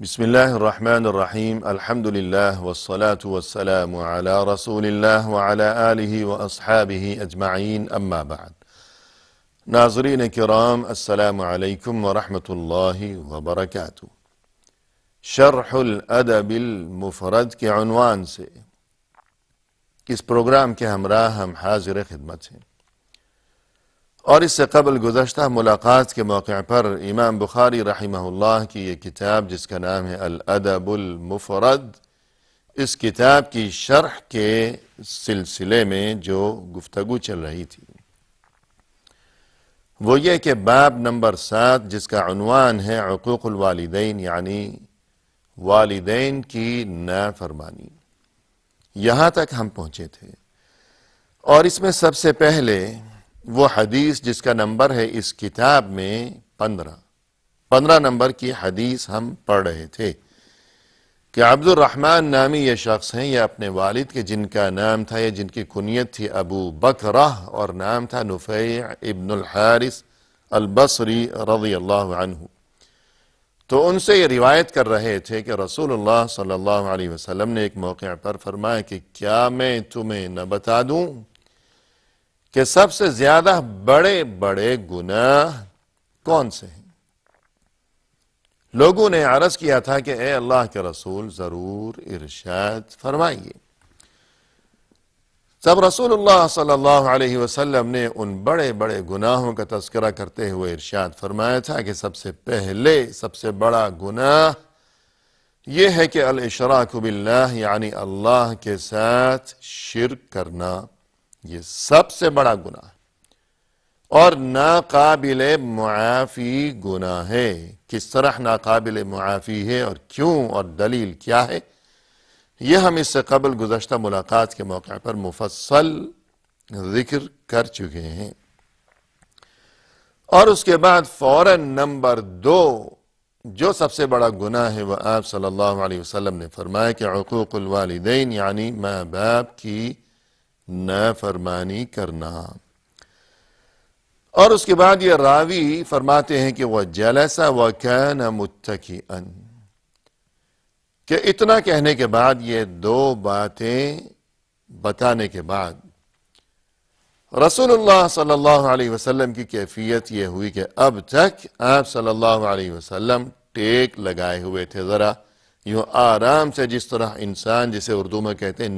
بسم الله الرحمن الرحيم الحمد لله والصلاة والسلام على رسول الله وعلى آله وأصحابه أجمعين أما بعد ناظرین کرام السلام علیکم ورحمۃ اللہ وبرکاتہ۔ شرح الادب المفرد کے عنوان سے اس پروگرام کے ہمراہ ہم حاضر خدمت ہیں، اور اس سے قبل گزشتہ ملاقات کے موقع پر امام بخاری رحمہ اللہ کی یہ کتاب جس کا نام ہے الادب المفرد، اس کتاب کی شرح کے سلسلے میں جو گفتگو چل رہی تھی وہ یہ کہ باب نمبر 7 جس کا عنوان ہے عقوق الوالدین، یعنی والدین کی نافرمانی، یہاں تک ہم پہنچے تھے۔ اور اس میں سب سے پہلے وہ حدیث جس کا نمبر ہے اس کتاب میں 15 نمبر کی حدیث ہم پڑھ رہے تھے کہ عبد الرحمن نامی یہ شخص ہیں، یہ اپنے والد کے جن کا نام تھا یا جن کی کنیت تھی ابو بکرہ اور نام تھا نفیع ابن الحارث البصری رضی اللہ عنہ، تو ان سے یہ روایت کر رہے تھے کہ رسول اللہ صلی اللہ علیہ وسلم نے ایک موقع پر فرمایا کہ کیا میں تمہیں نہ بتا دوں کہ سب سے زیادہ بڑے بڑے گناہ کون سے ہیں؟ لوگوں نے عرض کیا تھا کہ اے اللہ کے رسول ضرور ارشاد فرمائیے۔ تب رسول اللہ صلی اللہ علیہ وسلم نے ان بڑے بڑے گناہوں کا تذکرہ کرتے ہوئے ارشاد فرمایا تھا کہ سب سے پہلے سب سے بڑا گناہ یہ ہے کہ الاشراک باللہ، یعنی اللہ کے ساتھ شرک کرنا، یہ سب سے بڑا گناہ اور ناقابل معافی گناہ ہے۔ کس طرح ناقابل معافی ہے اور کیوں اور دلیل کیا ہے، یہ ہم اس سے قبل گزشتہ ملاقات کے موقع پر مفصل ذکر کر چکے ہیں۔ اور اس کے بعد فوراً نمبر 2 جو سب سے بڑا گناہ ہے وہ آپ صلی اللہ علیہ وسلم نے فرمایا کہ عقوق الوالدین، یعنی ماں باپ کی نافرمانی کرنا۔ اور اس کے بعد یہ راوی فرماتے ہیں کہ وہ جلس وکان متکئا، کہ اتنا کہنے کے بعد یہ 2 باتیں بتانے کے بعد رسول اللہ صلی اللہ علیہ وسلم کی کیفیت یہ ہوئی کہ اب تک آپ صلی اللہ علیہ وسلم ٹیک لگائے ہوئے تھے، ذرا یوں آرام سے، جس طرح انسان جسے اردو میں کہتے ہیں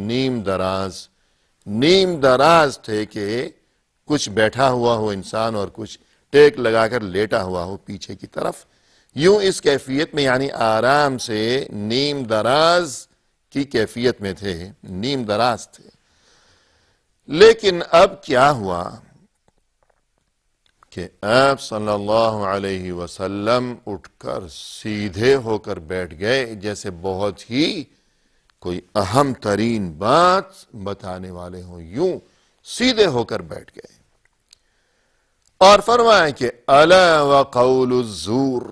نیم دراز تھے کہ کچھ بیٹھا ہوا ہو انسان اور کچھ ٹیک لگا کر لیٹا ہوا ہو پیچھے کی طرف، یوں اس کیفیت میں، یعنی آرام سے نیم دراز کی کیفیت میں تھے، نیم دراز تھے۔ لیکن اب کیا ہوا کہ آپ صلی اللہ علیہ وسلم اٹھ کر سیدھے ہو کر بیٹھ گئے، جیسے بہت ہی کوئی اہم ترین بات بتانے والے ہوں، یوں سیدھے ہو کر بیٹھ گئے اور فرمایا کہ الا وقول الزور،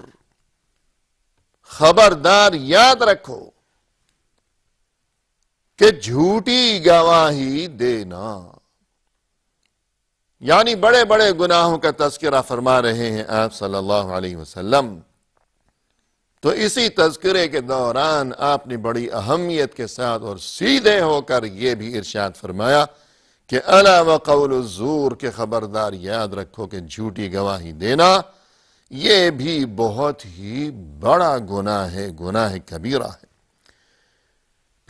خبردار یاد رکھو کہ جھوٹی گواہی دینا، یعنی بڑے بڑے گناہوں کا تذکرہ فرما رہے ہیں آپ صلی اللہ علیہ وسلم، تو اسی تذکرے کے دوران آپ نے بڑی اہمیت کے ساتھ اور سیدھے ہو کر یہ بھی ارشاد فرمایا کہ الا وقول الزور، کہ خبردار یاد رکھو کہ جھوٹی گواہی دینا یہ بھی بہت ہی بڑا گناہ ہے، گناہ کبیرہ ہے۔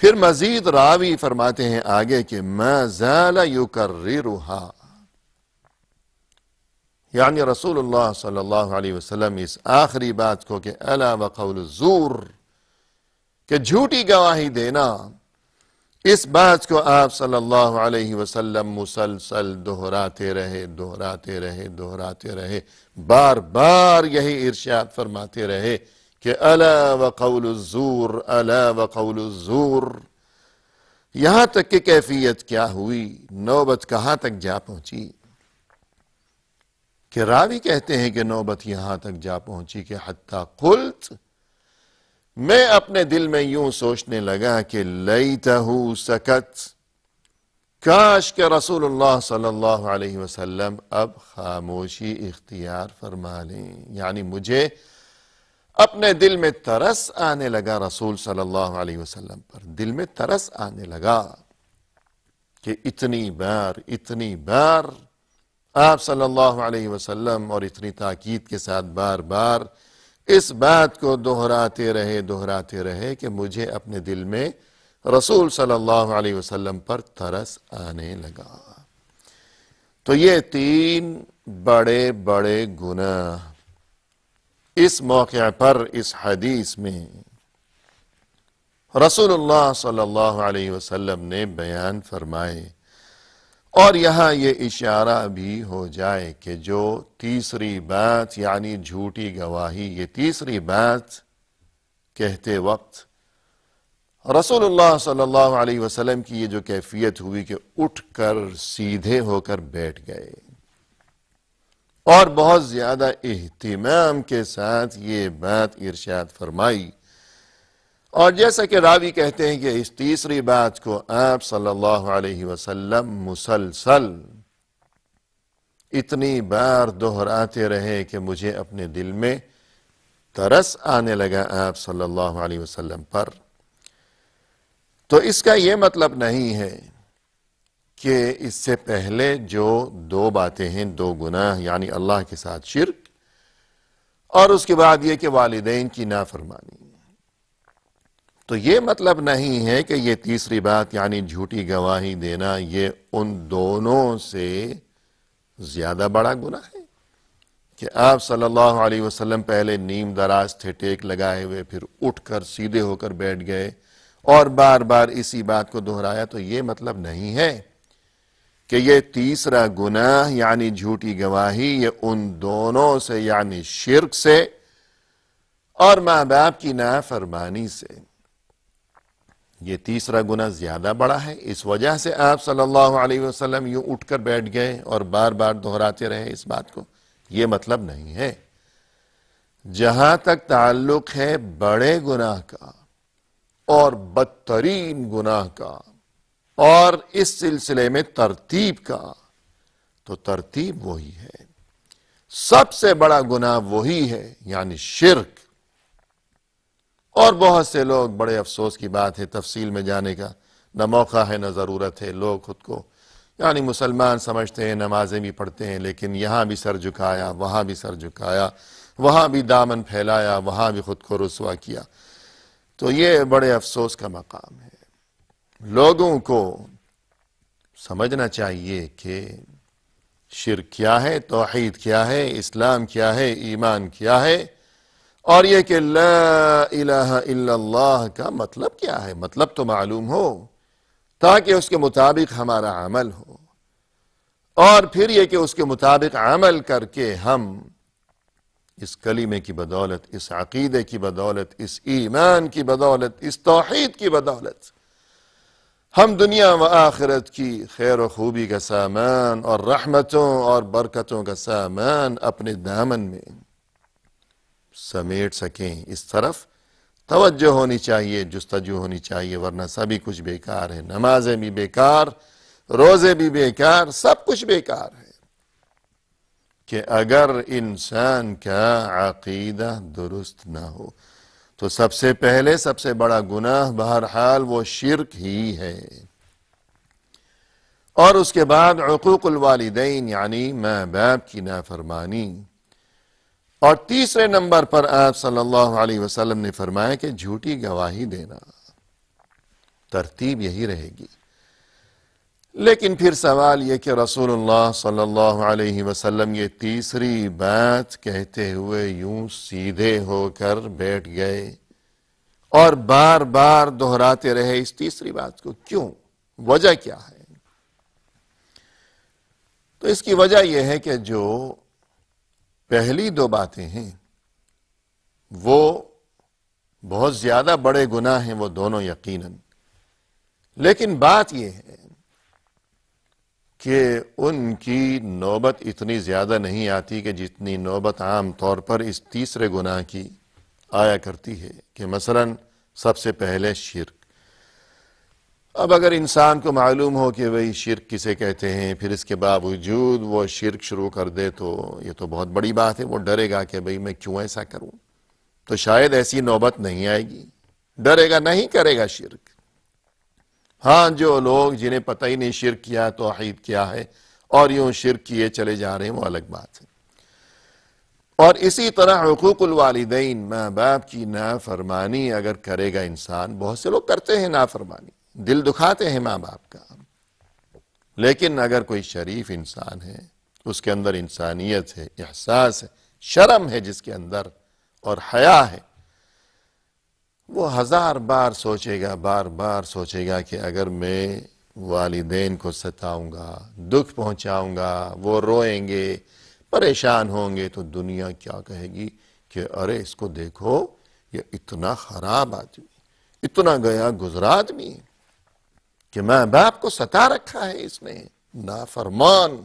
پھر مزید راوی فرماتے ہیں آگے کہ ما زال یکررھا، یعنی رسول اللہ صلی اللہ علیہ وسلم اس آخری بات کو کہ الا وقول الزور، کہ جھوٹی گواہی دینا، اس بات کو آپ صلی اللہ علیہ وسلم مسلسل دہراتے رہے، بار بار یہی ارشاد فرماتے رہے کہ الا وقول الزور، الا وقول الزور، یہاں تک کہ کیفیت کیا ہوئی، نوبت کہاں تک جا پہنچی کہ راوی کہتے ہیں کہ نوبت یہاں تک جا پہنچی کہ حتی قلت، میں اپنے دل میں یوں سوچنے لگا کہ لیتہ سکت، کاش کہ رسول اللہ صلی اللہ علیہ وسلم اب خاموشی اختیار فرما لیں، یعنی مجھے اپنے دل میں ترس آنے لگا رسول صلی اللہ علیہ وسلم پر، دل میں ترس آنے لگا کہ اتنی بار آپ صلی اللہ علیہ وسلم اور اتنی تاکید کے ساتھ بار بار اس بات کو دہراتے رہے کہ مجھے اپنے دل میں رسول صلی اللہ علیہ وسلم پر ترس آنے لگا۔ تو یہ 3 بڑے گناہ اس موقع پر اس حدیث میں رسول اللہ صلی اللہ علیہ وسلم نے بیان فرمائے، اور یہاں یہ اشارہ بھی ہو جائے کہ جو تیسری بات یعنی جھوٹی گواہی، یہ تیسری بات کہتے وقت رسول اللہ صلی اللہ علیہ وسلم کی یہ جو کیفیت ہوئی کہ اٹھ کر سیدھے ہو کر بیٹھ گئے اور بہت زیادہ اہتمام کے ساتھ یہ بات ارشاد فرمائی، اور جیسا کہ راوی کہتے ہیں کہ اس تیسری بات کو آپ صلی اللہ علیہ وسلم مسلسل اتنی بار دہراتے رہے کہ مجھے اپنے دل میں ترس آنے لگا آپ صلی اللہ علیہ وسلم پر۔ تو اس کا یہ مطلب نہیں ہے کہ اس سے پہلے جو 2 باتیں ہیں، 2 گناہ یعنی اللہ کے ساتھ شرک اور اس کے بعد یہ کہ والدین کی نافرمانی، تو یہ مطلب نہیں ہے کہ یہ تیسری بات یعنی جھوٹی گواہی دینا یہ ان دونوں سے زیادہ بڑا گناہ ہے کہ آپ صلی اللہ علیہ وسلم پہلے نیم دراز تھے ٹیک لگائے ہوئے، پھر اٹھ کر سیدھے ہو کر بیٹھ گئے اور بار بار اسی بات کو دہرایا، تو یہ مطلب نہیں ہے کہ یہ تیسرا گناہ یعنی جھوٹی گواہی یہ ان دونوں سے یعنی شرک سے اور ماں باپ کی نافرمانی سے یہ تیسرا گناہ زیادہ بڑا ہے، اس وجہ سے آپ صلی اللہ علیہ وسلم یوں اٹھ کر بیٹھ گئے اور بار بار دہراتے رہے اس بات کو، یہ مطلب نہیں ہے۔ جہاں تک تعلق ہے بڑے گناہ کا اور بدترین گناہ کا اور اس سلسلے میں ترتیب کا، تو ترتیب وہی ہے، سب سے بڑا گناہ وہی ہے یعنی شرک۔ اور بہت سے لوگ، بڑے افسوس کی بات ہے، تفصیل میں جانے کا نہ موقع ہے نہ ضرورت ہے، لوگ خود کو یعنی مسلمان سمجھتے ہیں، نمازیں بھی پڑھتے ہیں، لیکن یہاں بھی سر جھکایا، وہاں بھی سر جھکایا، وہاں بھی دامن پھیلایا، وہاں بھی خود کو رسوا کیا، تو یہ بڑے افسوس کا مقام ہے۔ لوگوں کو سمجھنا چاہیے کہ شرک کیا ہے، توحید کیا ہے، اسلام کیا ہے، ایمان کیا ہے، اور یہ کہ لا الہ الا اللہ کا مطلب کیا ہے، مطلب تو معلوم ہو تاکہ اس کے مطابق ہمارا عمل ہو، اور پھر یہ کہ اس کے مطابق عمل کر کے ہم اس کلمے کی بدولت، اس عقیدے کی بدولت، اس ایمان کی بدولت، اس توحید کی بدولت ہم دنیا و آخرت کی خیر و خوبی کا سامان اور رحمتوں اور برکتوں کا سامان اپنے دامن میں سمیٹ سکیں۔ اس طرف توجہ ہونی چاہیے، جستجو ہونی چاہیے، ورنہ سبھی کچھ بیکار ہے، نمازیں بھی بیکار، روزے بھی بیکار، سب کچھ بیکار ہے کہ اگر انسان کا عقیدہ درست نہ ہو۔ تو سب سے پہلے سب سے بڑا گناہ بہرحال وہ شرک ہی ہے، اور اس کے بعد عقوق الوالدین یعنی ماں باپ کی نافرمانی، اور تیسرے نمبر پر آپ صلی اللہ علیہ وسلم نے فرمایا کہ جھوٹی گواہی دینا، ترتیب یہی رہے گی۔ لیکن پھر سوال یہ کہ رسول اللہ صلی اللہ علیہ وسلم یہ تیسری بات کہتے ہوئے یوں سیدھے ہو کر بیٹھ گئے اور بار بار دہراتے رہے اس تیسری بات کو، کیوں؟ وجہ کیا ہے؟ تو اس کی وجہ یہ ہے کہ جو پہلی 2 باتیں ہیں وہ بہت زیادہ بڑے گناہ ہیں، وہ دونوں یقیناً، لیکن بات یہ ہے کہ ان کی نوبت اتنی زیادہ نہیں آتی کہ جتنی نوبت عام طور پر اس تیسرے گناہ کی آیا کرتی ہے، کہ مثلا سب سے پہلے شرک۔ اب اگر انسان کو معلوم ہو کہ وہی شرک کسے کہتے ہیں، پھر اس کے باوجود وہ شرک شروع کر دے تو یہ تو بہت بڑی بات ہے، وہ ڈرے گا کہ بھئی میں کیوں ایسا کروں، تو شاید ایسی نوبت نہیں آئے گی، ڈرے گا نہیں کرے گا شرک۔ ہاں جو لوگ جنہیں پتہ ہی نہیں شرک کیا توحید کیا ہے اور یوں شرک کیے چلے جا رہے ہیں، وہ الگ بات ہے۔ اور اسی طرح حقوق الوالدین، ماں باپ کی نافرمانی اگر کرے گا انسان، بہت سے لوگ کرتے ہیں نافرمانی، دل دکھاتے ہیں ماں باپ کا، لیکن اگر کوئی شریف انسان ہے، اس کے اندر انسانیت ہے، احساس ہے، شرم ہے جس کے اندر اور حیا ہے، وہ ہزار بار سوچے گا، بار بار سوچے گا کہ اگر میں والدین کو ستاؤں گا، دکھ پہنچاؤں گا، وہ روئیں گے، پریشان ہوں گے، تو دنیا کیا کہے گی کہ ارے اس کو دیکھو، یہ اتنا خراب آدمی، اتنا گیا گزرا آدمی کہ ماں باپ کو ستا رکھا ہے اس نے، نافرمان،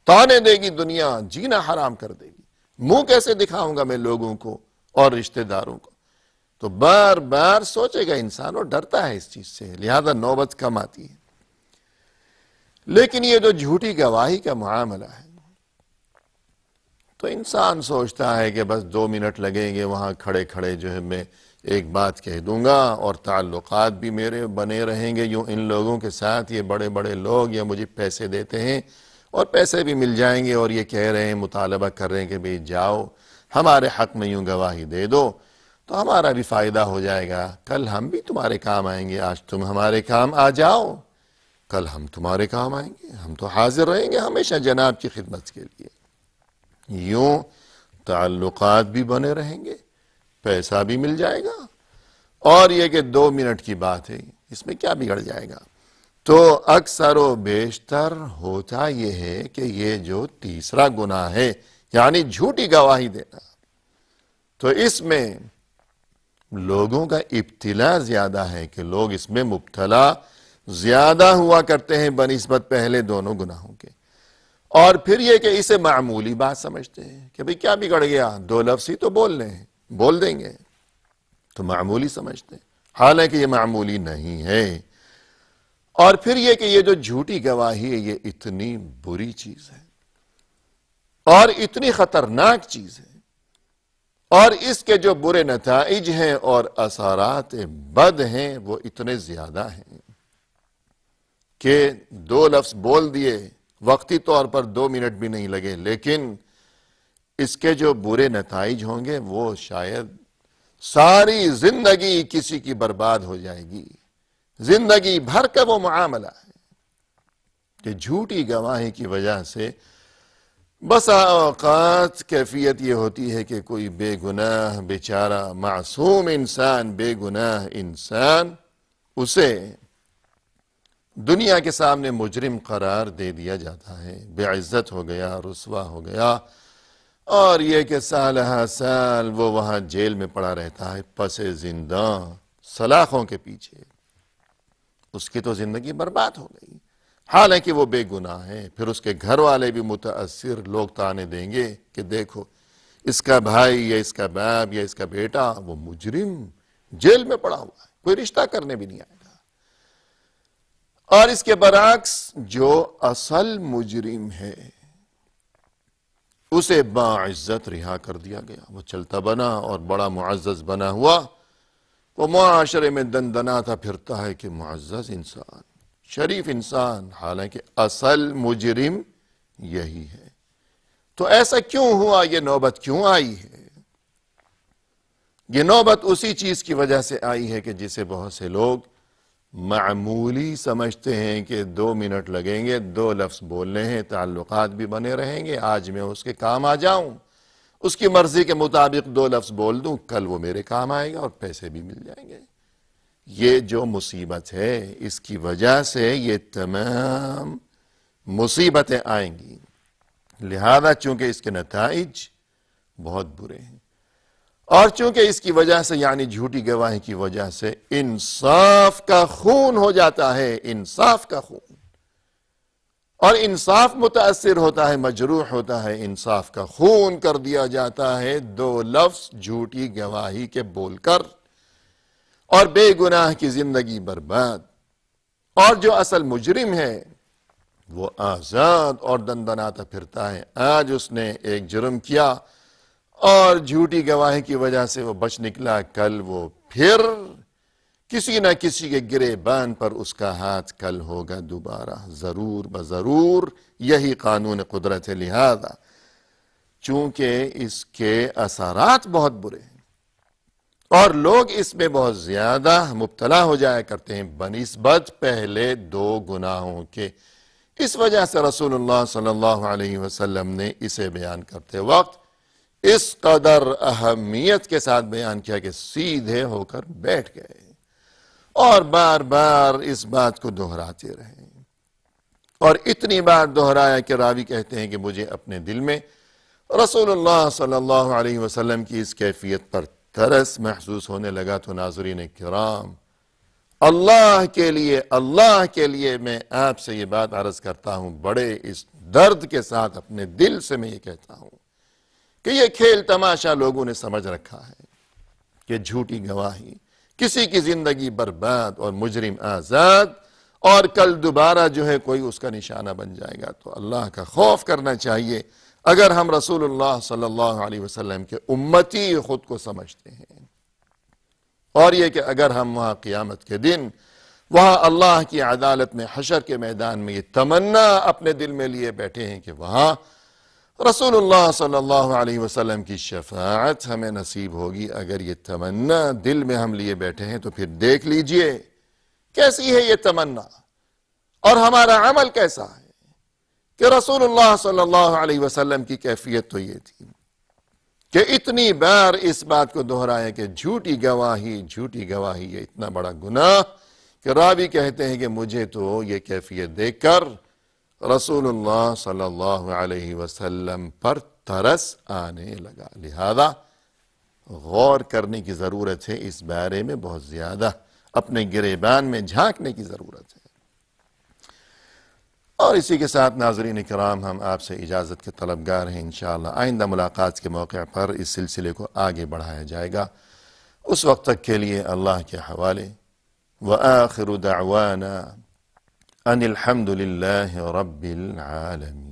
تانے دے گی دنیا، جینا حرام کر دے گی، منہ کیسے دکھاؤں گا میں لوگوں کو اور رشتہ داروں کو۔ تو بار بار سوچے گا انسان، اور ڈرتا ہے اس چیز سے، لہذا نوبت کم آتی ہے۔ لیکن یہ جو جھوٹی گواہی کا معاملہ ہے، تو انسان سوچتا ہے کہ بس 2 منٹ لگیں گے، وہاں کھڑے کھڑے جو ہے میں ایک بات کہہ دوں گا اور تعلقات بھی میرے بنے رہیں گے، یوں ان لوگوں کے ساتھ، یہ بڑے بڑے لوگ یا مجھے پیسے دیتے ہیں اور پیسے بھی مل جائیں گے، اور یہ کہہ رہے ہیں، مطالبہ کر رہے ہیں کہ بھئی جاؤ ہمارے حق میں یوں گواہی دے دو، تو ہمارا بھی فائدہ ہو جائے گا، کل ہم بھی تمہارے کام آئیں گے، آج تم ہمارے کام آ جاؤ، کل ہم تمہارے کام آئیں گے، ہم تو حاضر رہیں گے ہمیشہ جناب کی خدمت کے لیے۔ یوں تعلقات بھی بنے رہیں گے، پیسہ بھی مل جائے گا، اور یہ کہ 2 منٹ کی بات ہے، اس میں کیا بگڑ جائے گا۔ تو اکثر و بیشتر ہوتا یہ ہے کہ یہ جو تیسرا گناہ ہے، یعنی جھوٹی گواہی دینا، تو اس میں لوگوں کا ابتلا زیادہ ہے، کہ لوگ اس میں مبتلا زیادہ ہوا کرتے ہیں بنسبت پہلے دونوں گناہوں کے۔ اور پھر یہ کہ اسے معمولی بات سمجھتے ہیں کہ بھئی کیا بگڑ گیا، 2 لفظ ہی تو بولنے ہیں، بول دیں گے، تو معمولی سمجھتے ہیں، حالانکہ یہ معمولی نہیں ہے۔ اور پھر یہ کہ یہ جو جھوٹی گواہی ہے، یہ اتنی بری چیز ہے اور اتنی خطرناک چیز ہے، اور اس کے جو برے نتائج ہیں اور اثرات بد ہیں وہ اتنے زیادہ ہیں کہ 2 لفظ بول دیے، وقتی طور پر 2 منٹ بھی نہیں لگے، لیکن اس کے جو برے نتائج ہوں گے وہ شاید ساری زندگی کسی کی برباد ہو جائے گی۔ زندگی بھر کا وہ معاملہ ہے کہ جھوٹی گواہی کی وجہ سے بسا اوقات کیفیت یہ ہوتی ہے کہ کوئی بے گناہ بیچارہ معصوم انسان، بے گناہ انسان، اسے دنیا کے سامنے مجرم قرار دے دیا جاتا ہے، بے عزت ہو گیا، رسوا ہو گیا، اور یہ کہ سالہ سال وہ وہاں جیل میں پڑا رہتا ہے، پس زندہ سلاخوں کے پیچھے، اس کی تو زندگی برباد ہو گئی، حالانکہ وہ بے گناہ ہے۔ پھر اس کے گھر والے بھی متاثر، لوگ تانے دیں گے کہ دیکھو اس کا بھائی یا اس کا باپ یا اس کا بیٹا وہ مجرم جیل میں پڑا ہوا ہے، کوئی رشتہ کرنے بھی نہیں آئے گا۔ اور اس کے برعکس جو اصل مجرم ہے اسے باعزت رہا کر دیا گیا، وہ چلتا بنا اور بڑا معزز بنا ہوا، وہ معاشرے میں دندناتا پھرتا ہے کہ معزز انسان، شریف انسان، حالانکہ اصل مجرم یہی ہے۔ تو ایسا کیوں ہوا، یہ نوبت کیوں آئی ہے؟ یہ نوبت اسی چیز کی وجہ سے آئی ہے کہ جسے بہت سے لوگ معمولی سمجھتے ہیں کہ 2 منٹ لگیں گے، 2 لفظ بولنے ہیں، تعلقات بھی بنے رہیں گے، آج میں اس کے کام آ جاؤں، اس کی مرضی کے مطابق 2 لفظ بول دوں، کل وہ میرے کام آئے گا اور پیسے بھی مل جائیں گے۔ یہ جو مصیبت ہے، اس کی وجہ سے یہ تمام مصیبتیں آئیں گی، لہذا چونکہ اس کے نتائج بہت برے ہیں، اور چونکہ اس کی وجہ سے یعنی جھوٹی گواہی کی وجہ سے انصاف کا خون ہو جاتا ہے، انصاف کا خون، اور انصاف متاثر ہوتا ہے، مجروح ہوتا ہے، انصاف کا خون کر دیا جاتا ہے 2 لفظ جھوٹی گواہی کے بول کر، اور بے گناہ کی زندگی برباد، اور جو اصل مجرم ہے وہ آزاد اور دندناتا پھرتا ہے۔ آج اس نے ایک جرم کیا اور جھوٹی گواہی کی وجہ سے وہ بچ نکلا، کل وہ پھر کسی نہ کسی کے گریبان پر اس کا ہاتھ کل ہوگا دوبارہ، ضرور بضرور یہی قانون قدرت ہے۔ لہذا چونکہ اس کے اثرات بہت برے ہیں اور لوگ اس میں بہت زیادہ مبتلا ہو جایا کرتے ہیں بنسبت پہلے دو گناہوں کے، اس وجہ سے رسول اللہ صلی اللہ علیہ وسلم نے اسے بیان کرتے وقت اس قدر اہمیت کے ساتھ بیان کیا کہ سیدھے ہو کر بیٹھ گئے اور بار بار اس بات کو دہراتے رہے، اور اتنی بار دہرایا کہ راوی کہتے ہیں کہ مجھے اپنے دل میں رسول اللہ صلی اللہ علیہ وسلم کی اس کیفیت پر ترس محسوس ہونے لگا۔ تو ناظرین کرام، اللہ کے لیے میں آپ سے یہ بات عرض کرتا ہوں، بڑے اس درد کے ساتھ اپنے دل سے میں یہ کہتا ہوں کہ یہ کھیل تماشا لوگوں نے سمجھ رکھا ہے کہ جھوٹی گواہی کسی کی زندگی برباد اور مجرم آزاد، اور کل دوبارہ جو ہے کوئی اس کا نشانہ بن جائے گا۔ تو اللہ کا خوف کرنا چاہیے اگر ہم رسول اللہ صلی اللہ علیہ وسلم کے امتی خود کو سمجھتے ہیں، اور یہ کہ اگر ہم وہاں قیامت کے دن وہاں اللہ کی عدالت میں حشر کے میدان میں یہ تمنا اپنے دل میں لیے بیٹھے ہیں کہ وہاں رسول اللہ صلی اللہ علیہ وسلم کی شفاعت ہمیں نصیب ہوگی، اگر یہ تمنا دل میں ہم لیے بیٹھے ہیں تو پھر دیکھ لیجئے کیسی ہے یہ تمنا اور ہمارا عمل کیسا ہے کہ رسول اللہ صلی اللہ علیہ وسلم کی کیفیت تو یہ تھی کہ اتنی بار اس بات کو دہرایا کہ جھوٹی گواہی یہ اتنا بڑا گناہ کہ راوی کہتے ہیں کہ مجھے تو یہ کیفیت دیکھ کر رسول اللہ صلی اللہ علیہ وسلم پر ترس آنے لگا۔ لہذا غور کرنے کی ضرورت ہے، اس بارے میں بہت زیادہ اپنے گریبان میں جھانکنے کی ضرورت ہے۔ اور اسی کے ساتھ ناظرین کرام، ہم آپ سے اجازت کے طلبگار ہیں، انشاءاللہ آئندہ ملاقات کے موقع پر اس سلسلے کو آگے بڑھایا جائے گا۔ اس وقت تک کے لیے اللہ کے حوالے، وآخر دعوانا ان الحمد للہ رب العالمین۔